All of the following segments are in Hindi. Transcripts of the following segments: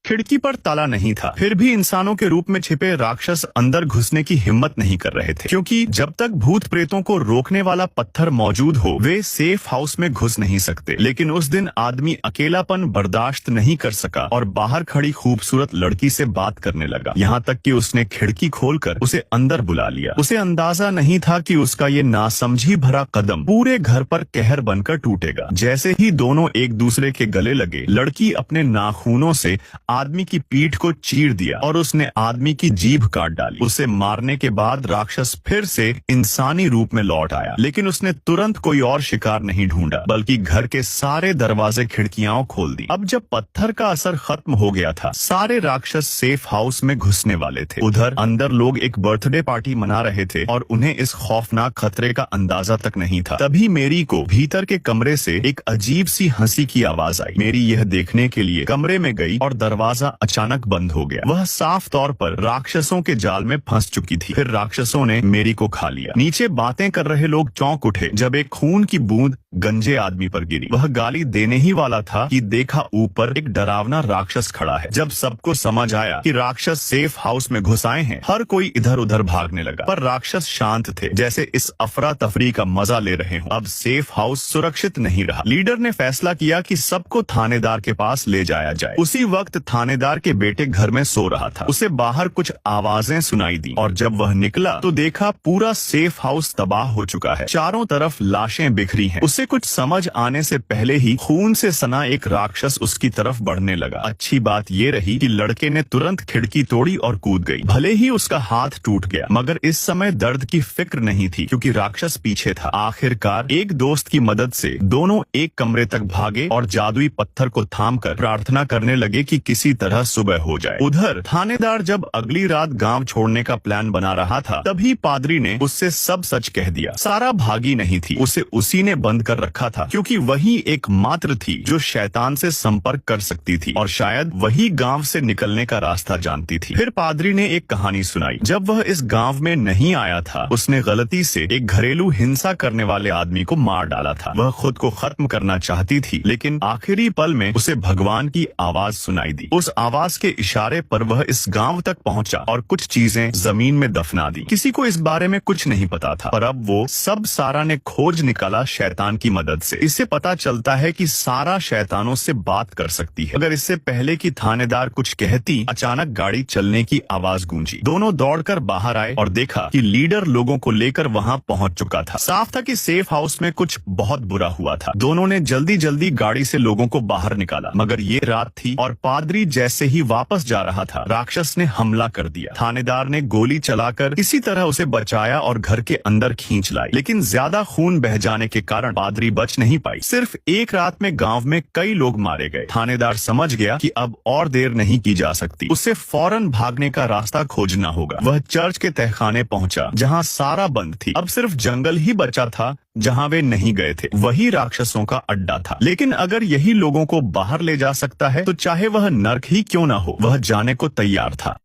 खिड़की पर ताला नहीं था, फिर भी इंसानों के रूप में छिपे राक्षस अंदर घुसने की हिम्मत नहीं कर रहे थे, क्योंकि जब तक भूत प्रेतों को रोकने वाला पत्थर मौजूद हो वे सेफ हाउस में घुस नहीं सकते। लेकिन उस दिन आदमी अकेलापन बर्दाश्त नहीं कर सका और बाहर खड़ी खूबसूरत लड़की से बात करने लगा, यहाँ तक कि उसने खिड़की खोलकर उसे अंदर बुला लिया। उसे अंदाजा नहीं था कि उसका ये नासमझी भरा कदम पूरे घर पर कहर बनकर टूटेगा। जैसे ही दोनों एक दूसरे के गले लगे, लड़की अपने नाखूनों से आदमी की पीठ को चीर दिया और उसने आदमी की जीभ काट डाली। उसे मारने के बाद राक्षस फिर से इंसानी रूप में लौट आया, लेकिन उसने तुरंत कोई और शिकार नहीं ढूंढा, बल्कि घर के सारे दरवाजे खिड़कियां खोल दी। अब जब पत्थर का असर खत्म हो गया था, सारे राक्षस सेफ हाउस में घुसने वाले थे। उधर अंदर लोग एक बर्थडे पार्टी मना रहे थे और उन्हें इस खौफनाक खतरे का अंदाजा तक नहीं था। तभी मेरी को भीतर के कमरे से एक अजीब सी हंसी की आवाज आई। मेरी यह देखने के लिए कमरे में गई और दरवाजा अचानक बंद हो गया। वह साफ तौर पर राक्षसों के जाल में फंस चुकी थी। फिर राक्षसों ने मेरी को खा लिया। नीचे बातें कर रहे लोग चौंक उठे जब एक खून की बूंद गंजे आदमी पर गिरी। वह गाली देने ही वाला था कि देखा ऊपर एक डरावना राक्षस खड़ा है। जब सबको समझ आया कि राक्षस सेफ हाउस में घुस आए हैं, हर कोई इधर उधर भागने लगा, पर राक्षस शांत थे, जैसे इस अफरा तफरी का मजा ले रहे हों। अब सेफ हाउस सुरक्षित नहीं रहा। लीडर ने फैसला किया कि सबको थानेदार के पास ले जाया जाए। उसी वक्त थानेदार के बेटे घर में सो रहा था। उसे बाहर कुछ आवाजें सुनाई दी और जब वह निकला तो देखा पूरा सेफ हाउस तबाह हो चुका है। चारों तरफ लाशें बिखरी हैं। उसे कुछ समझ आने से पहले ही खून से सना एक राक्षस उसकी तरफ बढ़ने लगा। अच्छी बात ये रही कि लड़के ने तुरंत खिड़की तोड़ी और कूद गई। भले ही उसका हाथ टूट गया, मगर इस समय दर्द की फिक्र नहीं थी, क्योंकि राक्षस पीछे था। आखिरकार एक दोस्त की मदद से दोनों एक कमरे तक भागे और जादुई पत्थर को थामकर प्रार्थना करने लगे कि किसी तरह सुबह हो जाए। उधर थानेदार जब अगली रात गांव छोड़ने का प्लान बना रहा था, तभी पादरी ने उससे सब सच कह दिया। सारा भागी नहीं थी, उसे उसी ने बंद कर रखा था, क्योंकि वही एकमात्र थी जो शैतान से संपर्क कर सकती थी और शायद वही गांव से निकलने का रास्ता जानती थी। फिर पादरी ने एक कहानी सुनाई। जब वह इस गांव में नहीं आया था, उसने गलती से एक घरेलू हिंसा करने वाले आदमी को मार डाला था। वह खुद को खत्म करना चाहती थी, लेकिन आखिरी पल में उसे भगवान की आवाज सुनाई दी। उस आवाज के इशारे पर वह इस गांव तक पहुंचा और कुछ चीजें जमीन में दफना दी। किसी को इस बारे में कुछ नहीं पता था, पर अब वो सब सारा ने खोज निकाला शैतान की मदद से। इससे पता चलता है कि सारा शैतानों से बात कर सकती है। अगर इससे पहले कि थानेदार कुछ कहती, अचानक गाड़ी चलने की आवाज गूंजी। दोनों दौड़कर बाहर आए और देखा कि लीडर लोगों को लेकर वहां पहुंच चुका था। साफ था कि सेफ हाउस में कुछ बहुत बुरा हुआ था। दोनों ने जल्दी जल्दी गाड़ी से लोगों को बाहर निकाला, मगर ये रात थी और पादरी जैसे ही वापस जा रहा था, राक्षस ने हमला कर दिया। थानेदार ने गोली चलाकर किसी तरह उसे बचाया और घर के अंदर खींच लाई, लेकिन ज्यादा खून बह जाने के कारण पादरी बच नहीं पाई। सिर्फ एक रात में गांव में कई लोग मारे गए। थानेदार समझ गया कि अब और देर नहीं की जा सकती, उसे फौरन भागने का रास्ता खोजना होगा। वह चर्च के तहखाने पहुंचा, जहां सारा बंद थी। अब सिर्फ जंगल ही बचा था जहां वे नहीं गए थे। वही राक्षसों का अड्डा था। लेकिन अगर यही लोगों को बाहर ले जा सकता है, तो चाहे वह नर्क ही क्यों ना हो, वह जाने को तैयार था।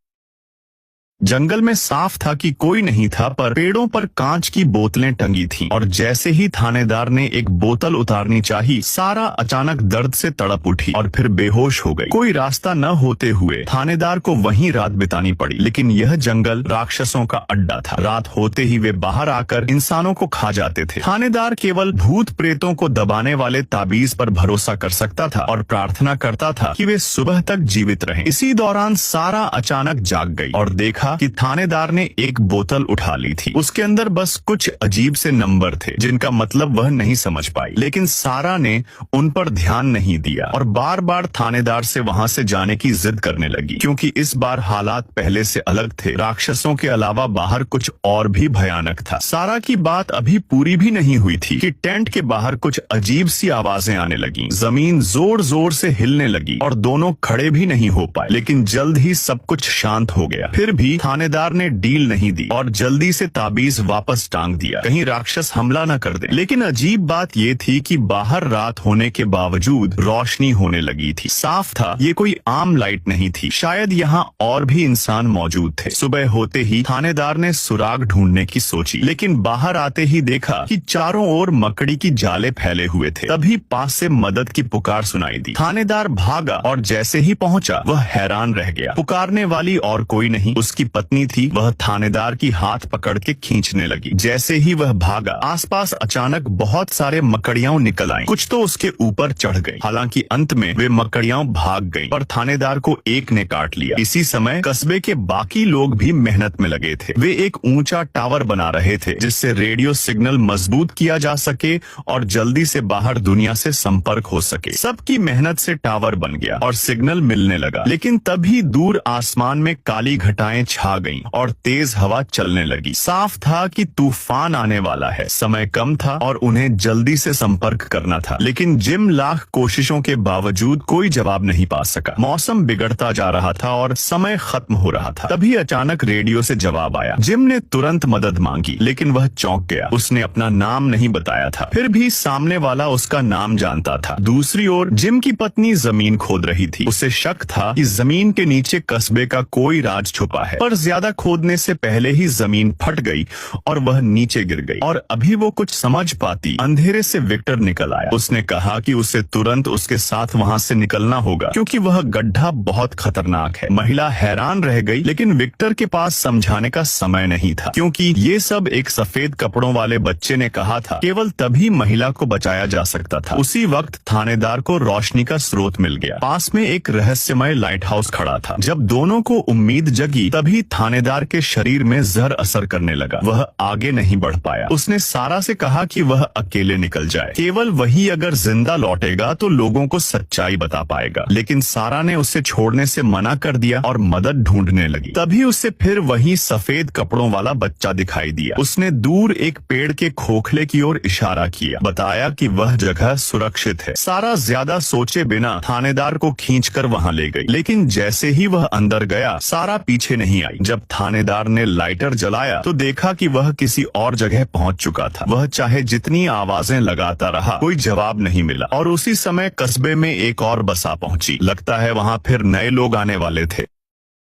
जंगल में साफ था कि कोई नहीं था, पर पेड़ों पर कांच की बोतलें टंगी थीं और जैसे ही थानेदार ने एक बोतल उतारनी चाही, सारा अचानक दर्द से तड़प उठी और फिर बेहोश हो गई। कोई रास्ता न होते हुए थानेदार को वहीं रात बितानी पड़ी, लेकिन यह जंगल राक्षसों का अड्डा था। रात होते ही वे बाहर आकर इंसानों को खा जाते थे। थानेदार केवल भूत प्रेतों को दबाने वाले ताबीज पर भरोसा कर सकता था और प्रार्थना करता था कि वे सुबह तक जीवित रहें। इसी दौरान सारा अचानक जाग गई और देखा कि थानेदार ने एक बोतल उठा ली थी। उसके अंदर बस कुछ अजीब से नंबर थे, जिनका मतलब वह नहीं समझ पाई, लेकिन सारा ने उन पर ध्यान नहीं दिया और बार बार थानेदार से वहां से जाने की जिद करने लगी, क्योंकि इस बार हालात पहले से अलग थे। राक्षसों के अलावा बाहर कुछ और भी भयानक था। सारा की बात अभी पूरी भी नहीं हुई थी कि टेंट के बाहर कुछ अजीब सी आवाजें आने लगी। जमीन जोर जोर से हिलने लगी और दोनों खड़े भी नहीं हो पाए, लेकिन जल्द ही सब कुछ शांत हो गया। फिर भी थानेदार ने डील नहीं दी और जल्दी से ताबीज वापस टांग दिया, कहीं राक्षस हमला न कर दे। लेकिन अजीब बात ये थी कि बाहर रात होने के बावजूद रोशनी होने लगी थी। साफ था ये कोई आम लाइट नहीं थी, शायद यहाँ और भी इंसान मौजूद थे। सुबह होते ही थानेदार ने सुराग ढूंढने की सोची, लेकिन बाहर आते ही देखा कि चारों ओर मकड़ी की जाले फैले हुए थे। तभी पास से मदद की पुकार सुनाई दी। थानेदार भागा और जैसे ही पहुंचा वह हैरान रह गया। पुकारने वाली और कोई नहीं, उसकी पत्नी थी। वह थानेदार की हाथ पकड़ के खींचने लगी। जैसे ही वह भागा, आसपास अचानक बहुत सारे मकड़ियां निकल आईं। कुछ तो उसके ऊपर चढ़ गई। हालांकि अंत में वे मकड़ियां भाग गईं और थानेदार को एक ने काट लिया। इसी समय कस्बे के बाकी लोग भी मेहनत में लगे थे। वे एक ऊंचा टावर बना रहे थे जिससे रेडियो सिग्नल मजबूत किया जा सके और जल्दी से बाहर दुनिया से संपर्क हो सके। सबकी मेहनत से टावर बन गया और सिग्नल मिलने लगा। लेकिन तभी दूर आसमान में काली घटाएं छा गईं और तेज हवा चलने लगी। साफ था कि तूफान आने वाला है। समय कम था और उन्हें जल्दी से संपर्क करना था। लेकिन जिम लाख कोशिशों के बावजूद कोई जवाब नहीं पा सका। मौसम बिगड़ता जा रहा था और समय खत्म हो रहा था। तभी अचानक रेडियो से जवाब आया। जिम ने तुरंत मदद मांगी, लेकिन वह चौंक गया। उसने अपना नाम नहीं बताया था, फिर भी सामने वाला उसका नाम जानता था। दूसरी ओर जिम की पत्नी जमीन खोद रही थी। उसे शक था कि जमीन के नीचे कस्बे का कोई राज छुपा है, पर ज्यादा खोदने से पहले ही जमीन फट गई और वह नीचे गिर गई। और अभी वो कुछ समझ पाती, अंधेरे से विक्टर निकल आया। उसने कहा कि उसे तुरंत उसके साथ वहाँ से निकलना होगा क्योंकि वह गड्ढा बहुत खतरनाक है। महिला हैरान रह गई, लेकिन विक्टर के पास समझाने का समय नहीं था क्योंकि ये सब एक सफेद कपड़ों वाले बच्चे ने कहा था। केवल तभी महिला को बचाया जा सकता था। उसी वक्त थानेदार को रोशनी का स्रोत मिल गया। पास में एक रहस्यमय लाइट हाउस खड़ा था। जब दोनों को उम्मीद जगी, तभी थानेदार के शरीर में जहर असर करने लगा। वह आगे नहीं बढ़ पाया। उसने सारा से कहा कि वह अकेले निकल जाए, केवल वही अगर जिंदा लौटेगा तो लोगों को सच्चाई बता पाएगा। लेकिन सारा ने उसे छोड़ने से मना कर दिया और मदद ढूंढने लगी। तभी उसे फिर वही सफेद कपड़ों वाला बच्चा दिखाई दिया। उसने दूर एक पेड़ के खोखले की ओर इशारा किया, बताया कि वह जगह सुरक्षित है। सारा ज्यादा सोचे बिना थानेदार को खींचकर वहां ले गई। लेकिन जैसे ही वह अंदर गया, सारा पीछे नहीं आई। जब थानेदार ने लाइटर जलाया तो देखा कि वह किसी और जगह पहुंच चुका था। वह चाहे जितनी आवाजें लगाता रहा, कोई जवाब नहीं मिला। और उसी समय कस्बे में एक और बस आ पहुंची। लगता है वहां फिर नए लोग आने वाले थे।